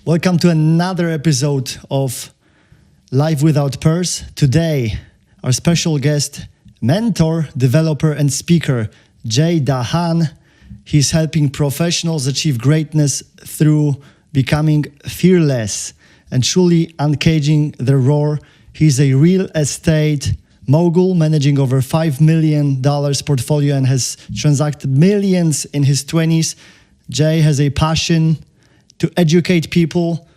Welcome to another episode of Life Without Purse. Today, our special guest, mentor, developer, and speaker, Dhahan. He's helping professionals achieve greatness through becoming fearless and truly uncaging their roar. He's a real estate mogul managing over $5 million portfolio and has transacted millions in his 20s. Jay has a passion to educate people,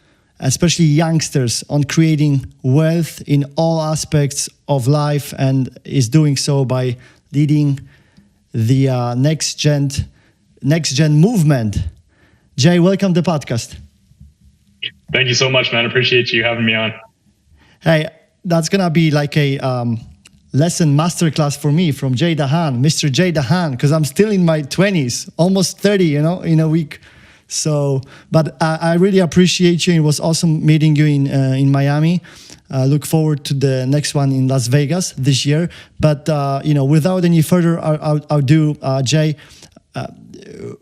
especially youngsters, on creating wealth in all aspects of life, and is doing so by leading the next gen movement. Jay, welcome to the podcast. Thank you so much, man. Appreciate you having me on. Hey, that's gonna be like a lesson masterclass for me from Dhahan, Mr. Dhahan, because I'm still in my 20s, almost 30, in a week. So, but I really appreciate you. It was awesome meeting you in Miami. Look forward to the next one in Las Vegas this year. But without any further ado, Jay,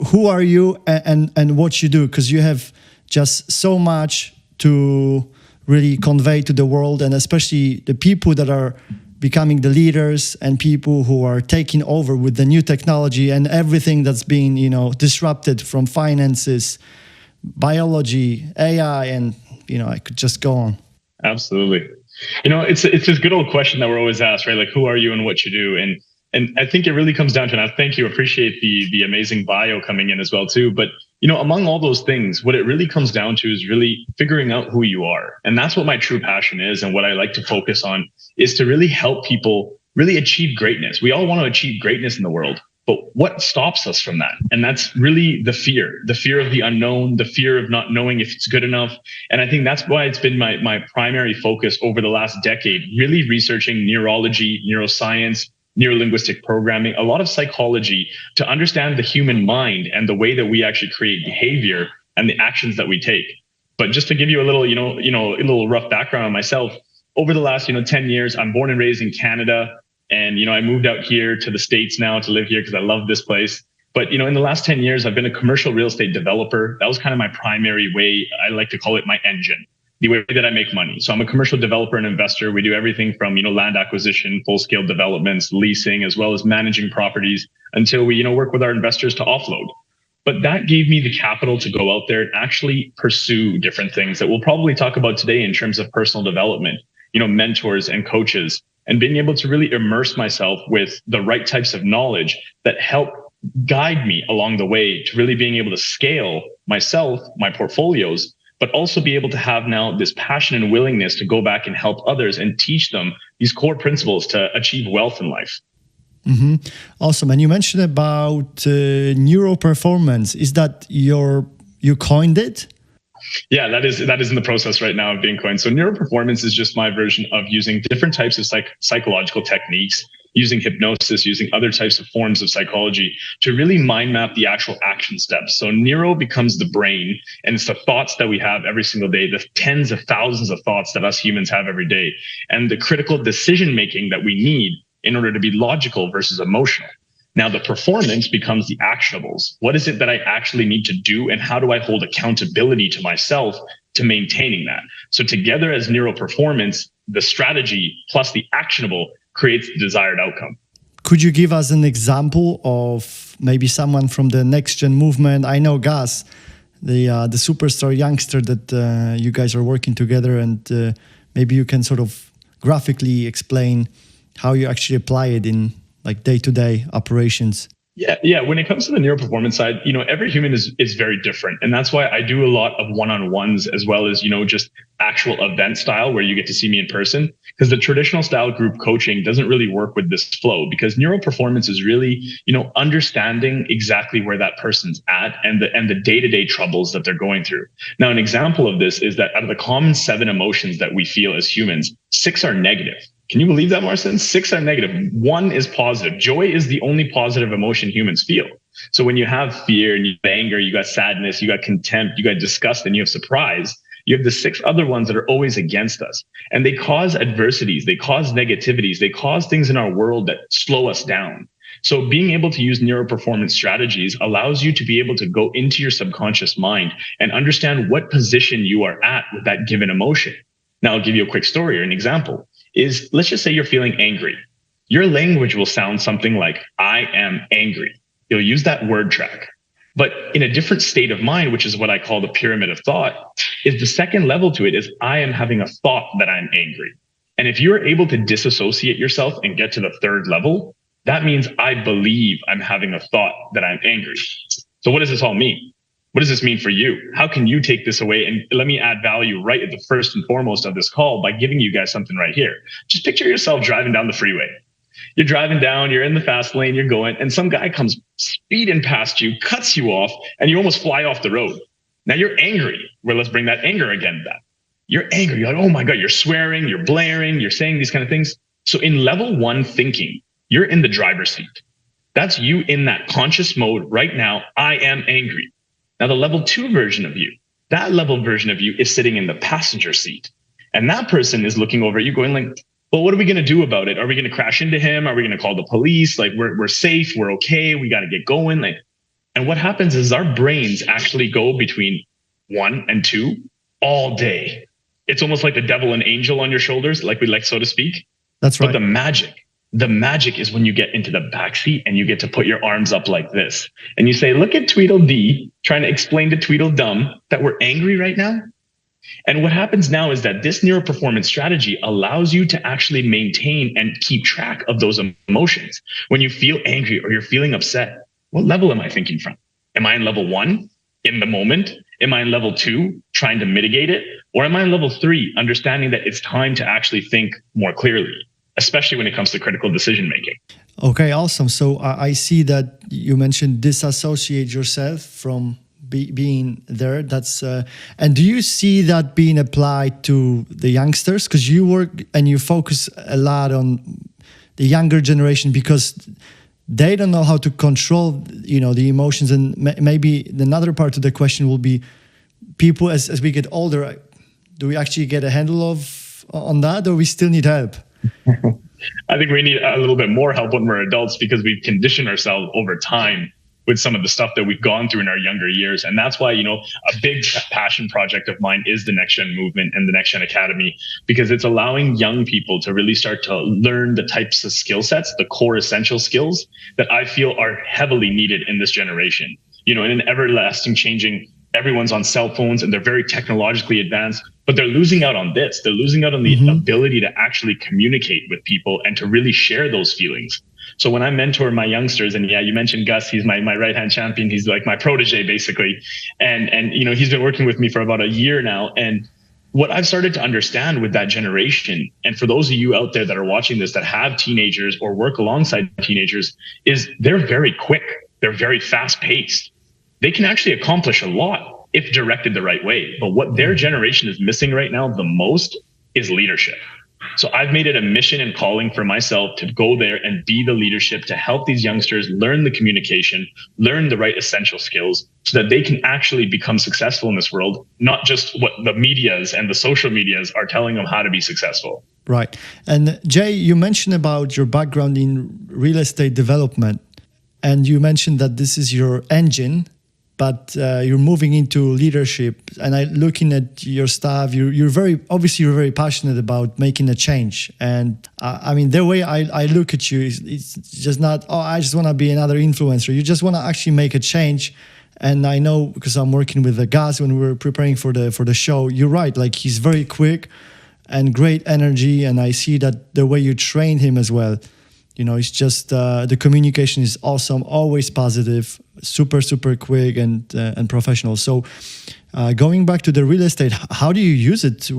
who are you and what you do? Because you have just so much to really convey to the world, and especially the people that are becoming the leaders and people who are taking over with the new technology and everything that's being, disrupted, from finances, biology, AI, and, I could just go on. Absolutely. It's this good old question that we're always asked, right? Like, who are you and what you do? And I think it really comes down to, and I thank you, appreciate the amazing bio coming in as well too. But, among all those things, what it really comes down to is really figuring out who you are. And that's what my true passion is. And what I like to focus on is to really help people really achieve greatness. We all want to achieve greatness in the world, but what stops us from that? And that's really the fear of the unknown, the fear of not knowing if it's good enough. And I think that's why it's been my primary focus over the last decade, really researching neurology, neuroscience, neurolinguistic programming, a lot of psychology, to understand the human mind and the way that we actually create behavior and the actions that we take. But just to give you a little, a little rough background on myself, over the last, 10 years, I'm born and raised in Canada. And, I moved out here to the States now to live here because I love this place. But, in the last 10 years, I've been a commercial real estate developer. That was kind of my primary way. I like to call it my engine, the way that I make money. So I'm a commercial developer and investor. We do everything from, land acquisition, full scale developments, leasing, as well as managing properties until we, work with our investors to offload. But that gave me the capital to go out there and actually pursue different things that we'll probably talk about today in terms of personal development, mentors and coaches, and being able to really immerse myself with the right types of knowledge that help guide me along the way to really being able to scale myself, my portfolios, but also be able to have now this passion and willingness to go back and help others and teach them these core principles to achieve wealth in life. Mm-hmm. Awesome. And you mentioned about neuro-performance. Is that you coined it? Yeah, that is in the process right now of being coined. So neuro-performance is just my version of using different types of psychological techniques, using hypnosis, using other types of forms of psychology to really mind map the actual action steps. So neuro becomes the brain, and it's the thoughts that we have every single day, the tens of thousands of thoughts that us humans have every day, and the critical decision making that we need in order to be logical versus emotional. Now, the performance becomes the actionables. What is it that I actually need to do, and how do I hold accountability to myself to maintaining that? So together as neuro-performance, the strategy plus the actionable creates the desired outcome. Could you give us an example of maybe someone from the next gen movement? I know Gus, the superstar youngster that you guys are working together, and maybe you can sort of graphically explain how you actually apply it in like day-to-day operations. Yeah. When it comes to the neuro-performance side, every human is very different. And that's why I do a lot of one-on-ones as well as, just actual event style where you get to see me in person. Because the traditional style group coaching doesn't really work with this flow, because neuro-performance is really, understanding exactly where that person's at and the day-to-day troubles that they're going through. Now, an example of this is that out of the common 7 emotions that we feel as humans, 6 are negative. Can you believe that, Marcin? 6 are negative. 1 is positive. Joy is the only positive emotion humans feel. So when you have fear and you have anger, you got sadness, you got contempt, you got disgust, and you have surprise, you have the 6 other ones that are always against us. And they cause adversities, they cause negativities, they cause things in our world that slow us down. So being able to use neuro-performance strategies allows you to be able to go into your subconscious mind and understand what position you are at with that given emotion. Now, I'll give you a quick story or an example. Is let's just say you're feeling angry. Your language will sound something like, I am angry. You'll use that word track. But in a different state of mind, which is what I call the pyramid of thought, is the second level to it is I am having a thought that I'm angry. And if you're able to disassociate yourself and get to the third level, that means I believe I'm having a thought that I'm angry. So what does this all mean? What does this mean for you? How can you take this away? And let me add value right at the first and foremost of this call by giving you guys something right here. Just picture yourself driving down the freeway. You're driving down, you're in the fast lane, you're going, and some guy comes speeding past you, cuts you off, and you almost fly off the road. Now you're angry. Well, let's bring that anger again back. You're angry. You're like, oh my God, you're swearing, you're blaring, you're saying these kind of things. So in level one thinking, you're in the driver's seat. That's you in that conscious mode right now. I am angry. Now the level two version of you, that level version of you is sitting in the passenger seat. And that person is looking over at you going like, well, what are we going to do about it? Are we going to crash into him? Are we going to call the police? Like we're safe. We're okay. We got to get going. Like, and what happens is our brains actually go between 1 and 2 all day. It's almost like the devil and angel on your shoulders, like we like, so to speak. That's right. But the magic is when you get into the back seat and you get to put your arms up like this. And you say, look at Tweedledee trying to explain to Tweedledum that we're angry right now. And what happens now is that this neuro-performance strategy allows you to actually maintain and keep track of those emotions. When you feel angry or you're feeling upset, what level am I thinking from? Am I in level 1 in the moment? Am I in level 2 trying to mitigate it? Or am I in level 3 understanding that it's time to actually think more clearly, especially when it comes to critical decision making? Okay, awesome. So I see that you mentioned disassociate yourself from being there. That's and do you see that being applied to the youngsters? Because you work and you focus a lot on the younger generation because they don't know how to control, the emotions. And maybe another part of the question will be, people as we get older, do we actually get a handle on that, or we still need help? I think we need a little bit more help when we're adults because we've conditioned ourselves over time with some of the stuff that we've gone through in our younger years. And that's why, a big passion project of mine is the Next Gen movement and the Next Gen Academy, because it's allowing young people to really start to learn the types of skill sets, the core essential skills that I feel are heavily needed in this generation. In an everlasting changing, everyone's on cell phones and they're very technologically advanced, but they're losing out on this. They're losing out on the ability to actually communicate with people and to really share those feelings. So when I mentor my youngsters, and yeah, you mentioned Gus, he's my right-hand champion. He's like my protege, basically. And he's been working with me for about a year now. And what I've started to understand with that generation, and for those of you out there that are watching this, that have teenagers or work alongside teenagers, is they're very quick. They're very fast-paced. They can actually accomplish a lot if directed the right way. But what their generation is missing right now the most is leadership. So I've made it a mission and calling for myself to go there and be the leadership to help these youngsters learn the communication, learn the right essential skills so that they can actually become successful in this world, not just what the medias and the social medias are telling them how to be successful. Right. And Jay, you mentioned about your background in real estate development, and you mentioned that this is your engine, but you're moving into leadership. And looking at your stuff, you're very passionate about making a change. And the way I look at you, it's just not, I just want to be another influencer. You just want to actually make a change. And I know, because I'm working with the guys when we were preparing for the show, you're right. Like, he's very quick and great energy. And I see that the way you train him as well. It's just the communication is awesome, always positive, super, super quick and professional. So going back to the real estate, how do you use it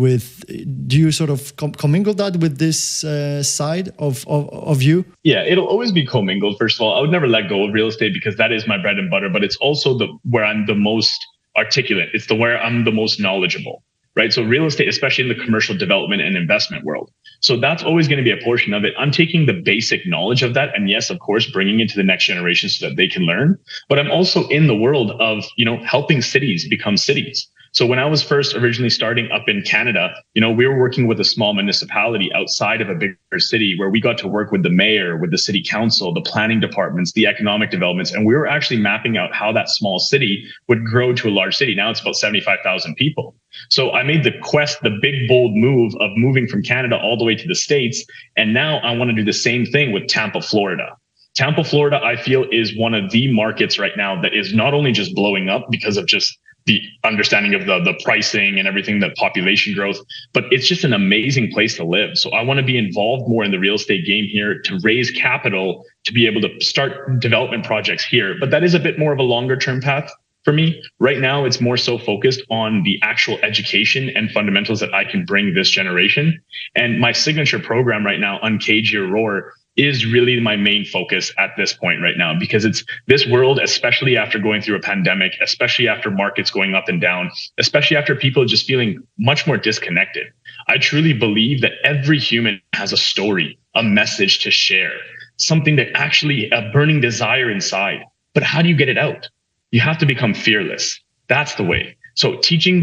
do you sort of commingle that with this side of you? Yeah, it'll always be commingled. First of all, I would never let go of real estate because that is my bread and butter, but it's also where I'm the most articulate. It's where I'm the most knowledgeable. Right. So real estate, especially in the commercial development and investment world. So that's always going to be a portion of it. I'm taking the basic knowledge of that. And yes, of course, bringing it to the next generation so that they can learn. But I'm also in the world of, helping cities become cities. So when I was first originally starting up in Canada, we were working with a small municipality outside of a bigger city where we got to work with the mayor, with the city council, the planning departments, the economic developments, and we were actually mapping out how that small city would grow to a large city. Now it's about 75,000 people. So I made the big, bold move of moving from Canada all the way to the States. And now I want to do the same thing with Tampa, Florida. Tampa, Florida, I feel is one of the markets right now that is not only just blowing up because of just the understanding of the pricing and everything, the population growth, but it's just an amazing place to live. So I want to be involved more in the real estate game here to raise capital to be able to start development projects here. But that is a bit more of a longer term path for me. Right now, it's more so focused on the actual education and fundamentals that I can bring this generation. And my signature program right now, Uncage Your Roar, is really my main focus at this point right now, because it's this world, especially after going through a pandemic, especially after markets going up and down, especially after people just feeling much more disconnected. I truly believe that every human has a story, a message to share, something that actually a burning desire inside. But how do you get it out? You have to become fearless. That's the way. So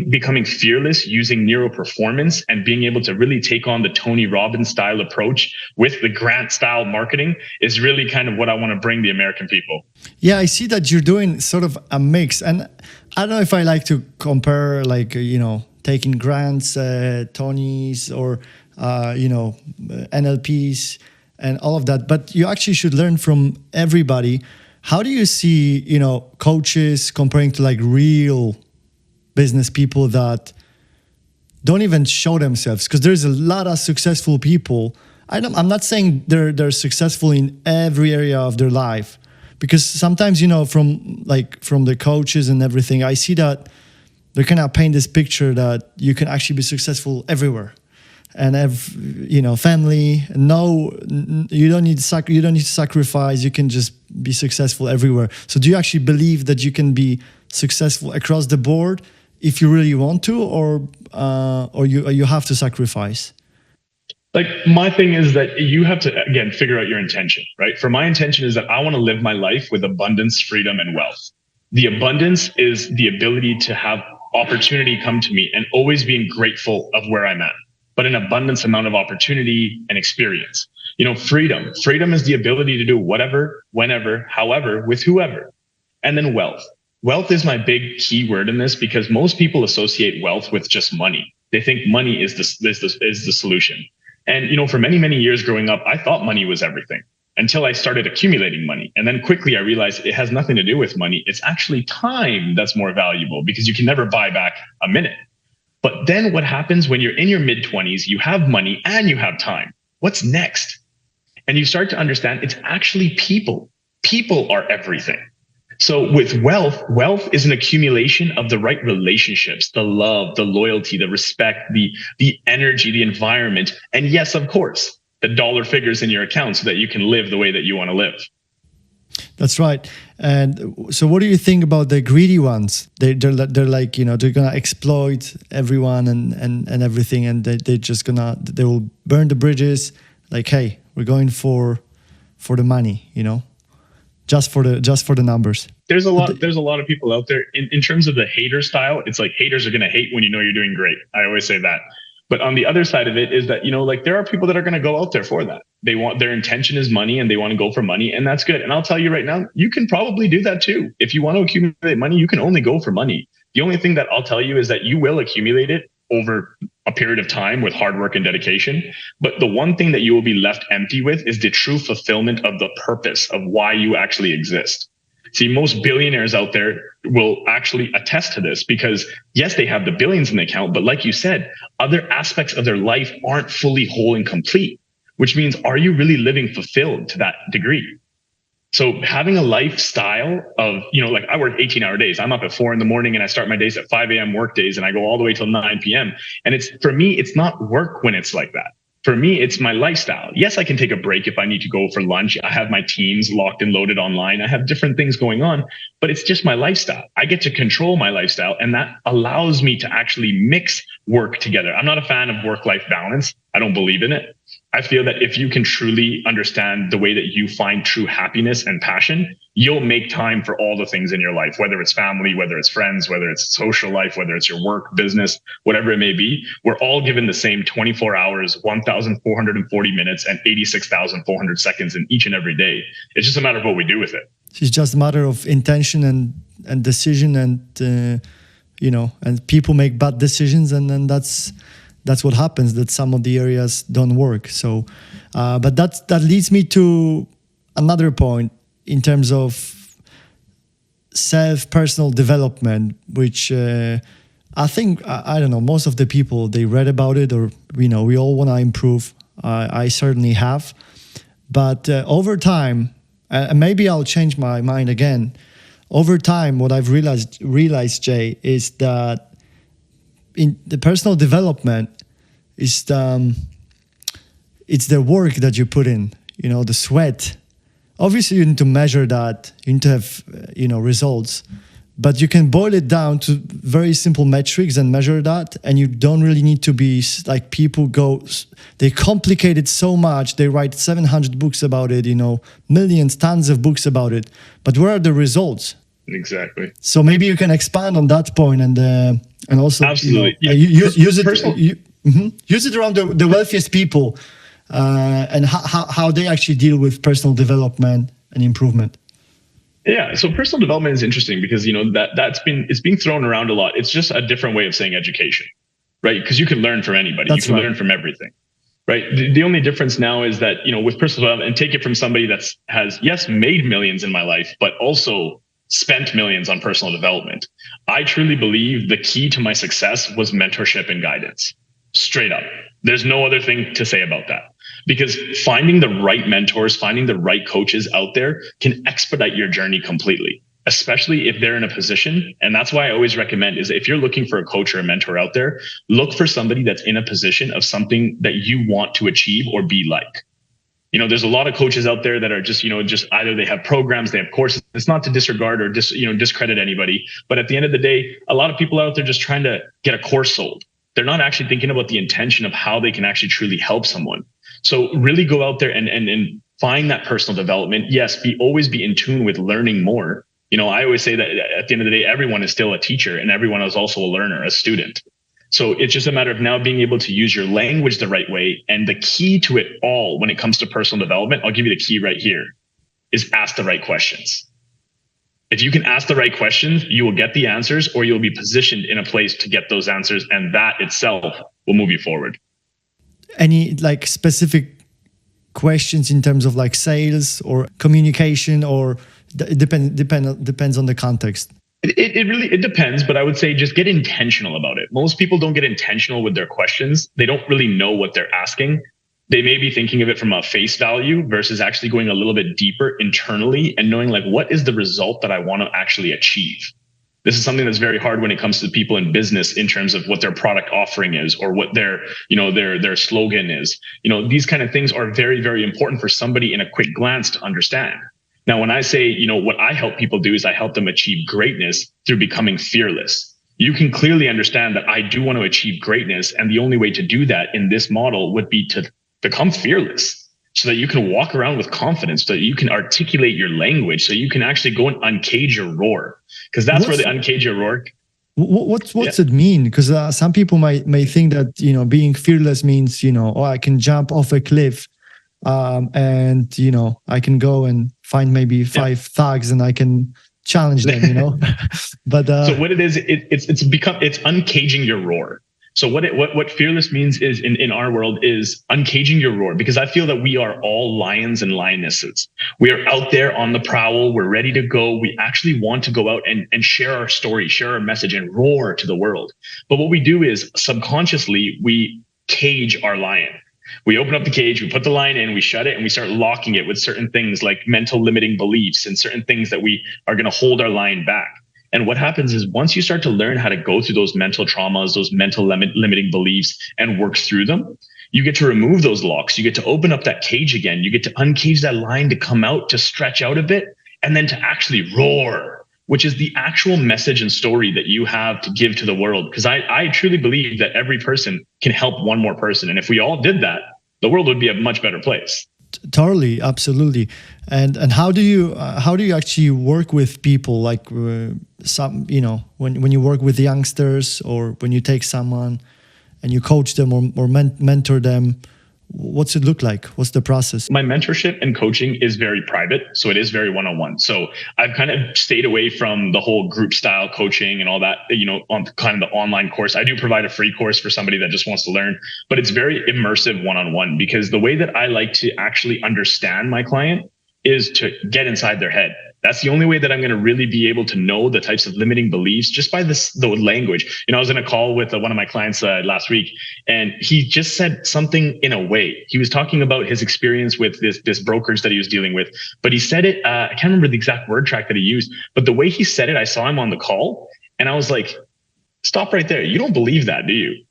becoming fearless using neuro-performance and being able to really take on the Tony Robbins style approach with the Grant style marketing is really kind of what I want to bring the American people. Yeah, I see that you're doing sort of a mix. And I don't know if I like to compare taking grants, Tonys or, NLPs and all of that, but you actually should learn from everybody. How do you see, coaches comparing to like real business people that don't even show themselves? Because there's a lot of successful people. I'm not saying they're successful in every area of their life, because sometimes from the coaches and everything, I see that they kind of paint this picture that you can actually be successful everywhere, and family. No, you don't need to sacrifice. You can just be successful everywhere. So do you actually believe that you can be successful across the board if you really want to, or you have to sacrifice? Like, my thing is that you have to, again, figure out your intention, right? For my intention is that I want to live my life with abundance, freedom, and wealth. The abundance is the ability to have opportunity come to me and always being grateful of where I'm at, but an abundance amount of opportunity and experience. Freedom is the ability to do whatever, whenever, however, with whoever. And then wealth. Wealth is my big key word in this, because most people associate wealth with just money. They think money is the solution. And, for many, many years growing up, I thought money was everything until I started accumulating money. And then quickly I realized it has nothing to do with money. It's actually time that's more valuable, because you can never buy back a minute. But then what happens when you're in your mid-20s, you have money and you have time? What's next? And you start to understand it's actually people. People are everything. So with wealth is an accumulation of the right relationships, the love, the loyalty, the respect, the energy, the environment. And yes, of course, the dollar figures in your account so that you can live the way that you want to live. That's right. And so what do you think about the greedy ones? They're like, they're going to exploit everyone and everything. And they will burn the bridges. Like, hey, we're going for the money, just for the numbers. There's a lot of people out there in terms of the hater style. It's like haters are going to hate when you're doing great. I always say that. But on the other side of it is that, there are people that are going to go out there for that. Their intention is money and they want to go for money, and that's good. And I'll tell you right now, you can probably do that too. If you want to accumulate money, you can only go for money. The only thing that I'll tell you is that you will accumulate it over a period of time with hard work and dedication. But the one thing that you will be left empty with is the true fulfillment of the purpose of why you actually exist. See, most billionaires out there will actually attest to this, because yes, they have the billions in the account, but like you said, other aspects of their life aren't fully whole and complete, which means, are you really living fulfilled to that degree? So having a lifestyle of, like I work 18-hour days. I'm up at 4 a.m. and I start my days at 5 a.m. work days, and I go all the way till 9 p.m. And for me, it's not work when it's like that. For me, it's my lifestyle. Yes, I can take a break if I need to go for lunch. I have my teams locked and loaded online. I have different things going on, but it's just my lifestyle. I get to control my lifestyle, and that allows me to actually mix work together. I'm not a fan of work-life balance. I don't believe in it. I feel that if you can truly understand the way that you find true happiness and passion, you'll make time for all the things in your life, whether it's family, whether it's friends, whether it's social life, whether it's your work, business, whatever it may be. We're all given the same 24 hours, 1,440 minutes, and 86,400 seconds in each and every day. It's just a matter of what we do with it. It's just a matter of intention and decision, and and people make bad decisions, and then that's what happens, that some of the areas don't work. So but that leads me to another point in terms of personal development, which I think, I don't know, most of the people, they read about it, or we all want to improve. I certainly have, but over time, and maybe I'll change my mind again, over time, what I've realized, Jay, is that in the personal development is it's the work that you put in, the sweat. Obviously, you need to measure that. You need to have, results. But you can boil it down to very simple metrics and measure that. And you don't really need to be like people they complicate it so much. They write 700 books about it, millions, tons of books about it. But where are the results? Exactly. So maybe you can expand on that point, and also absolutely use it. Use it around the wealthiest people, and how they actually deal with personal development and improvement. Yeah, so personal development is interesting because it's being thrown around a lot. It's just a different way of saying education, right? Because you can learn from anybody. You can learn from everything, right? The only difference now is that with personal development, and take it from somebody has made millions in my life, but also spent millions on personal development. I truly believe the key to my success was mentorship and guidance. Straight up. There's no other thing to say about that. Because finding the right mentors, finding the right coaches out there can expedite your journey completely, especially if they're in a position. And that's why I always recommend is if you're looking for a coach or a mentor out there, look for somebody that's in a position of something that you want to achieve or be like. There's a lot of coaches out there that are just either they have programs, they have courses. It's not to disregard or discredit anybody. But at the end of the day, a lot of people out there just trying to get a course sold. They're not actually thinking about the intention of how they can actually truly help someone. So really go out there and find that personal development. Yes, always be in tune with learning more. I always say that at the end of the day, everyone is still a teacher and everyone is also a learner, a student. So it's just a matter of now being able to use your language the right way. And the key to it all when it comes to personal development, I'll give you the key right here, is ask the right questions. If you can ask the right questions, you will get the answers, or you'll be positioned in a place to get those answers. And that itself will move you forward. Any specific questions in terms of sales or communication, or it depends on the context? It really depends, but I would say just get intentional about it. Most people don't get intentional with their questions. They don't really know what they're asking. They may be thinking of it from a face value versus actually going a little bit deeper internally and knowing what is the result that I want to actually achieve. This is something that's very hard when it comes to people in business in terms of what their product offering is or what their slogan is. These kind of things are very, very important for somebody in a quick glance to understand. Now, when I say, what I help people do is I help them achieve greatness through becoming fearless. You can clearly understand that I do want to achieve greatness. And the only way to do that in this model would be to become fearless so that you can walk around with confidence, so that you can articulate your language, so you can actually go and uncage your roar. Because that's where the uncage your roar. What's it mean? Because some people may think that, being fearless means, I can jump off a cliff. And I can go and find maybe 5 thugs and I can challenge them, But so what it is, it's uncaging your roar. So what fearless means is in our world is uncaging your roar, because I feel that we are all lions and lionesses. We are out there on the prowl. We're ready to go. We actually want to go out and share our story, share our message, and roar to the world. But what we do is subconsciously we cage our lion. We open up the cage, we put the lion in, we shut it, and we start locking it with certain things like mental limiting beliefs and certain things that we are going to hold our lion back. And what happens is once you start to learn how to go through those mental traumas, those mental limiting beliefs and work through them, you get to remove those locks. You get to open up that cage again. You get to uncage that lion to come out, to stretch out a bit, and then to actually roar, which is the actual message and story that you have to give to the world. Because I truly believe that every person can help one more person. And if we all did that, the world would be a much better place. Totally, absolutely. And how do you actually work with people, like some, when you work with youngsters, or when you take someone and you coach them or mentor them? What's it look like? What's the process? My mentorship and coaching is very private, so it is very one-on-one. So I've kind of stayed away from the whole group style coaching and all that, on kind of the online course. I do provide a free course for somebody that just wants to learn, but it's very immersive one-on-one, because the way that I like to actually understand my client is to get inside their head. That's the only way that I'm going to really be able to know the types of limiting beliefs, just by the language. I was in a call with one of my clients last week, and he just said something in a way. He was talking about his experience with this brokerage that he was dealing with, but he said it, I can't remember the exact word track that he used, but the way he said it, I saw him on the call, and I was like, stop right there. You don't believe that, do you?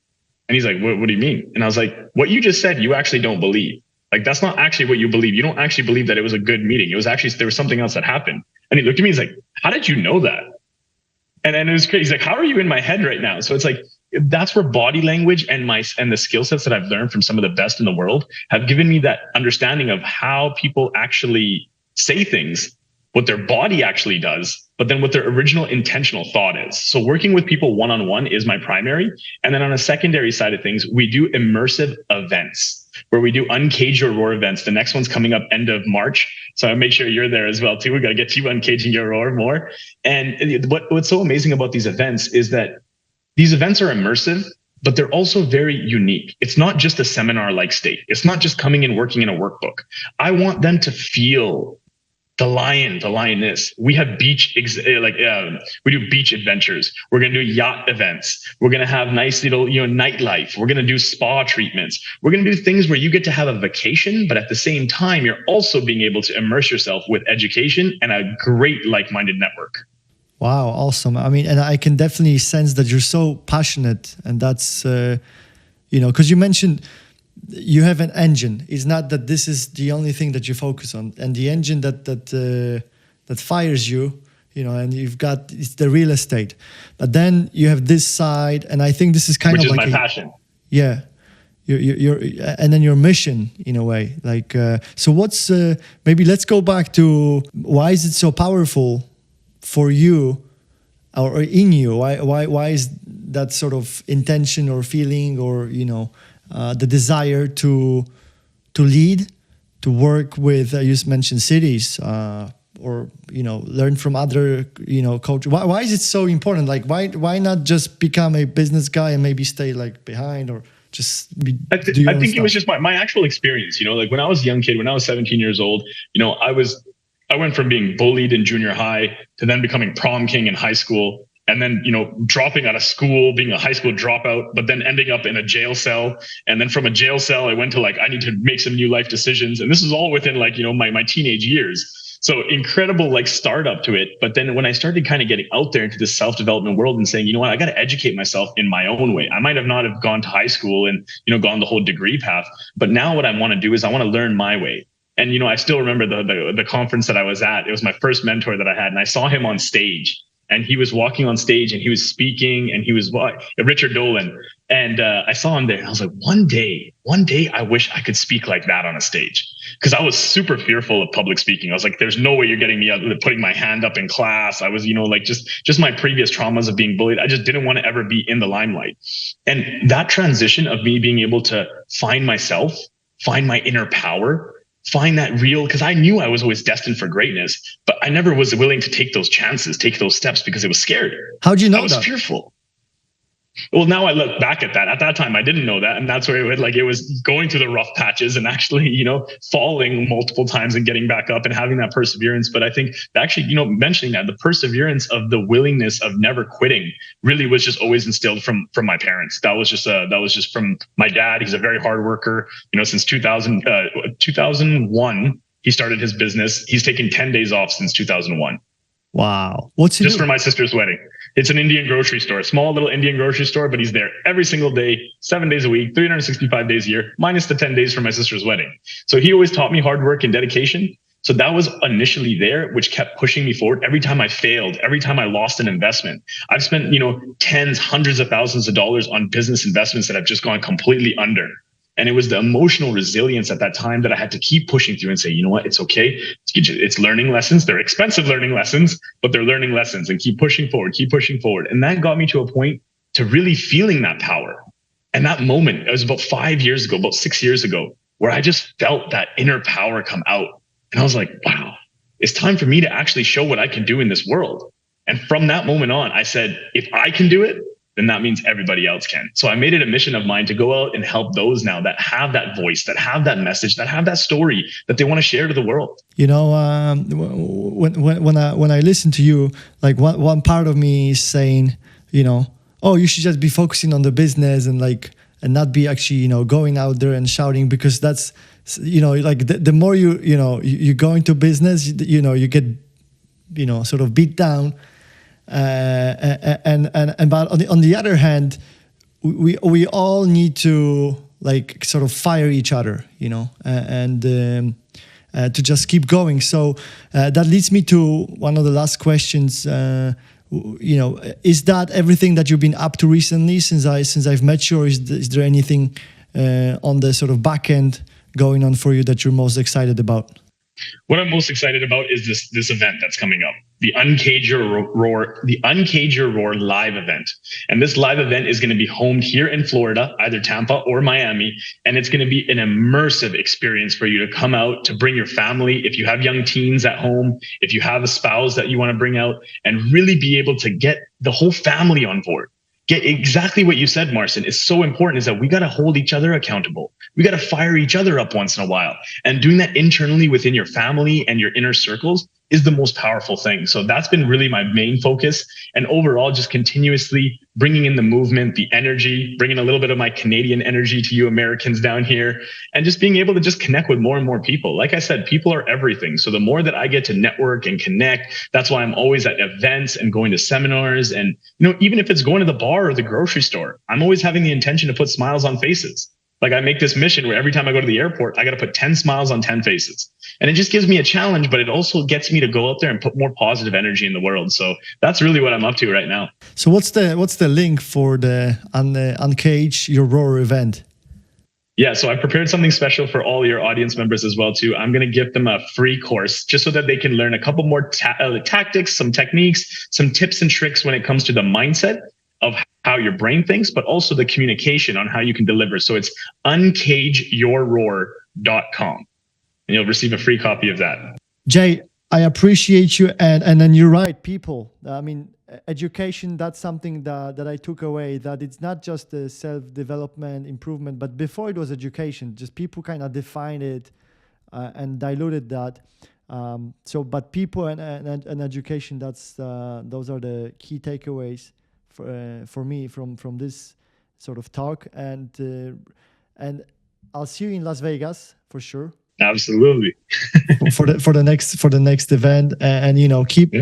And he's like, what do you mean? And I was like, what you just said, you actually don't believe. Like, that's not actually what you believe. You don't actually believe that it was a good meeting. It was actually, there was something else that happened. And he looked at me, he's like, how did you know that? And it was crazy. He's like, how are you in my head right now? So it's like, that's where body language and the skill sets that I've learned from some of the best in the world have given me that understanding of how people actually say things, what their body actually does, but then what their original intentional thought is. So working with people one-on-one is my primary. And then on a secondary side of things, we do immersive events where we do Uncage Your Roar events. The next one's coming up end of March. So I'll make sure you're there as well too. We got to get you uncaging your roar more. And what's so amazing about these events is that these events are immersive, but they're also very unique. It's not just a seminar-like state. It's not just coming and working in a workbook. I want them to feel the lioness. We have we do beach adventures. We're going to do yacht events. We're going to have nice little, nightlife. We're going to do spa treatments. We're going to do things where you get to have a vacation, but at the same time, you're also being able to immerse yourself with education and a great like-minded network. Wow. Awesome. I mean, and I can definitely sense that you're so passionate, and that's, because you mentioned you have an engine. It's not that this is the only thing that you focus on, and the engine that fires you, and you've got, it's the real estate. But then you have this side, and I think this is kind of like my passion. Yeah, your and then your mission in a way. Like, so what's maybe let's go back to why is it so powerful for you, or in you? Why is that sort of intention or feeling, or the desire to lead, to work with, you just mentioned cities, or learn from other culture. Why is it so important? Like, why not just become a business guy and maybe stay like behind, or just I think it was just my actual experience. Like when I was a young kid, when I was 17 years old, I went from being bullied in junior high to then becoming prom king in high school. And then, dropping out of school, being a high school dropout, but then ending up in a jail cell. And then from a jail cell, I went to I need to make some new life decisions. And this is all within my teenage years. So incredible, startup to it. But then when I started kind of getting out there into the self-development world and saying, I got to educate myself in my own way. I might have not have gone to high school and, gone the whole degree path. But now what I want to do is I want to learn my way. And, I still remember the conference that I was at. It was my first mentor that I had. And I saw him on stage. And he was walking on stage and he was speaking, and he was Richard Dolan. And I saw him there, and I was like, one day, I wish I could speak like that on a stage. Because I was super fearful of public speaking. I was like, there's no way you're getting me out, putting my hand up in class. I was, just my previous traumas of being bullied. I just didn't want to ever be in the limelight. And that transition of me being able to find myself, find my inner power, find that real, because I knew I was always destined for greatness, but I never was willing to take those chances, take those steps, because it was scary. How'd you know that? I was fearful. Well, now I look back at that. At that time, I didn't know that. And that's where it was going through the rough patches and actually, falling multiple times and getting back up and having that perseverance. But I think actually, mentioning that, the perseverance of the willingness of never quitting really was just always instilled from my parents. That was just from my dad. He's a very hard worker. Since 2001, he started his business. He's taken 10 days off since 2001. Wow. What's he just do? For my sister's wedding. It's an Indian grocery store, a small little Indian grocery store, but he's there every single day, 7 days a week, 365 days a year, minus the 10 days for my sister's wedding. So he always taught me hard work and dedication. So that was initially there, which kept pushing me forward. Every time I failed, every time I lost an investment, I've spent, tens, hundreds of thousands of dollars on business investments that have just gone completely under. And it was the emotional resilience at that time that I had to keep pushing through and say, you know what, it's okay. It's learning lessons. They're expensive learning lessons, but they're learning lessons, and keep pushing forward, keep pushing forward. And that got me to a point to really feeling that power. And that moment, it was about 5 years ago, about 6 years ago, where I just felt that inner power come out. And I was like, wow, it's time for me to actually show what I can do in this world. And from that moment on, I said, if I can do it, then that means everybody else can. So I made it a mission of mine to go out and help those now that have that voice, that have that message, that have that story that they want to share to the world. You know, when I listen to you, like one part of me is saying, you know, oh, you should just be focusing on the business and not be actually, you know, going out there and shouting, because that's, you know, like the more you go into business, you know, you get, you know, sort of beat down. But on the other hand, we all need to like sort of fire each other, you know, and to just keep going. So that leads me to one of the last questions. You know, is that everything that you've been up to recently since I've met you, or is there anything on the sort of back end going on for you that you're most excited about? What I'm most excited about is this event that's coming up, the Uncage Your Roar live event. And this live event is going to be homed here in Florida, either Tampa or Miami. And it's going to be an immersive experience for you to come out, to bring your family. If you have young teens at home, if you have a spouse that you want to bring out, and really be able to get the whole family on board. Get exactly what you said, Marcin, is so important, is that we got to hold each other accountable. We got to fire each other up once in a while. And doing that internally within your family and your inner circles is the most powerful thing. So that's been really my main focus. And overall, just continuously bringing in the movement, the energy, bringing a little bit of my Canadian energy to you Americans down here, and just being able to just connect with more and more people. Like I said, people are everything. So the more that I get to network and connect, that's why I'm always at events and going to seminars. And, you know, even if it's going to the bar or the grocery store, I'm always having the intention to put smiles on faces. Like I make this mission where every time I go to the airport, I got to put 10 smiles on 10 faces. And it just gives me a challenge, but it also gets me to go out there and put more positive energy in the world. So that's really what I'm up to right now. So what's the link for the Uncage Your Roar event? Yeah, so I prepared something special for all your audience members as well too. I'm going to give them a free course just so that they can learn a couple more tactics, some techniques, some tips and tricks when it comes to the mindset of how your brain thinks, but also the communication on how you can deliver. So it's uncageyourroar.com, and you'll receive a free copy of that. Jay, I appreciate you. And then you're right, people. I mean, education, that's something that I took away, that it's not just the self-development, improvement, but before it was education, just people kind of defined it and diluted that. But people and education, those are the key takeaways for me from this sort of talk, and I'll see you in Las Vegas for sure. Absolutely. for the next event, and you know, keep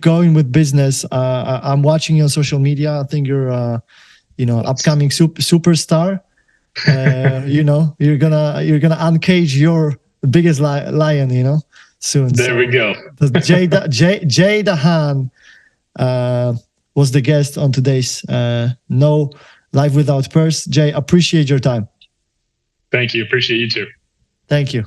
going with business. I'm watching you on social media. I think you're upcoming superstar. You know, you're gonna uncage your biggest lion, you know, soon. There we go. Jay Dhahan was the guest on today's No Life Without Purse. Jay, appreciate your time. Thank you. Appreciate you too. Thank you.